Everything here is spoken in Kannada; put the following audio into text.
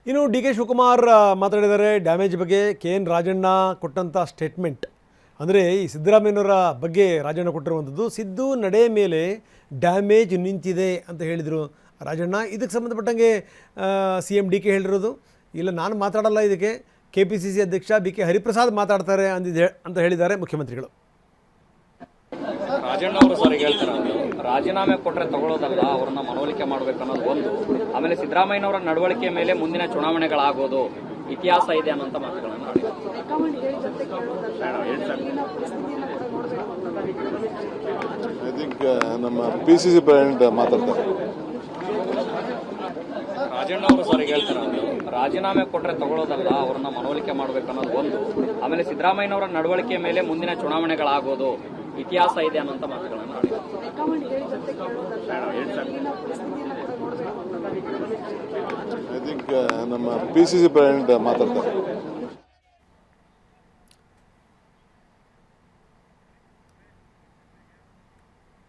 ಇನ್ನು ಡಿ ಕೆ ಶಿವಕುಮಾರ್ ಮಾತಾಡಿದ್ದಾರೆ ಡ್ಯಾಮೇಜ್ ಬಗ್ಗೆ. ಕೆ ಎನ್ ರಾಜಣ್ಣ ಕೊಟ್ಟಂಥ ಸ್ಟೇಟ್ಮೆಂಟ್ ಅಂದರೆ ಈ ಸಿದ್ದರಾಮಯ್ಯನವರ ಬಗ್ಗೆ ರಾಜಣ್ಣ ಕೊಟ್ಟಿರುವಂಥದ್ದು, ಸಿದ್ದು ನಡೆ ಮೇಲೆ ಡ್ಯಾಮೇಜ್ ನಿಂತಿದೆ ಅಂತ ಹೇಳಿದರು ರಾಜಣ್ಣ. ಇದಕ್ಕೆ ಸಂಬಂಧಪಟ್ಟಂಗೆ ಸಿ ಎಂ ಡಿ ಕೆ ಹೇಳಿರೋದು, ಇಲ್ಲ ನಾನು ಮಾತಾಡಲ್ಲ, ಇದಕ್ಕೆ KPCC ಅಧ್ಯಕ್ಷ ಬಿ ಕೆ ಹರಿಪ್ರಸಾದ್ ಮಾತಾಡ್ತಾರೆ ಅಂತ ಹೇಳಿದ್ದಾರೆ ಮುಖ್ಯಮಂತ್ರಿಗಳು. ರಾಜಣ್ಣ ಅವರು ಸರ್ ಹೇಳ್ತಾರೆ, ರಾಜೀನಾಮೆ ಕೊಟ್ಟರೆ ತಗೊಳ್ಳೋದಲ್ಲ, ಅವ್ರನ್ನ ಮನವೊಲಿಕೆ ಮಾಡಬೇಕು ಅನ್ನೋದು ಒಂದು. ಆಮೇಲೆ ಸಿದ್ದರಾಮಯ್ಯನವರ ನಡವಳಿಕೆ ಮೇಲೆ ಮುಂದಿನ ಚುನಾವಣೆಗಳಾಗೋದು ಇತಿಹಾಸ ಇದೆ ಅನ್ನೋಂಥ ಮಾತುಗಳನ್ನು ಐ ಥಿಂಕ್ ನಮ್ಮ PCC ಪ್ರೆಸಿಡೆಂಟ್ ಮಾತಾಡ್ತಾರೆ. ರಾಜಣ್ಣ ಅವರು ಸರ್ ಹೇಳ್ತಾರೆ, ರಾಜೀನಾಮೆ ಕೊಟ್ಟರೆ ತಗೊಳ್ಳೋದಲ್ಲ, ಅವ್ರನ್ನ ಮನವೊಲಿಕೆ ಮಾಡಬೇಕು ಅನ್ನೋದು ಒಂದು. ಆಮೇಲೆ ಸಿದ್ದರಾಮಯ್ಯನವರ ನಡವಳಿಕೆ ಮೇಲೆ ಮುಂದಿನ ಚುನಾವಣೆಗಳಾಗೋದು ಇತಿಹಾಸ ಇದೆ ಅನ್ನೋಂಥ ಮಾತುಗಳನ್ನು ಐ ಥಿಂಕ್ ನಮ್ಮ PCC ಪ್ರೆಸಿಡೆಂಟ್ ಮಾತಾಡ್ತಾರೆ.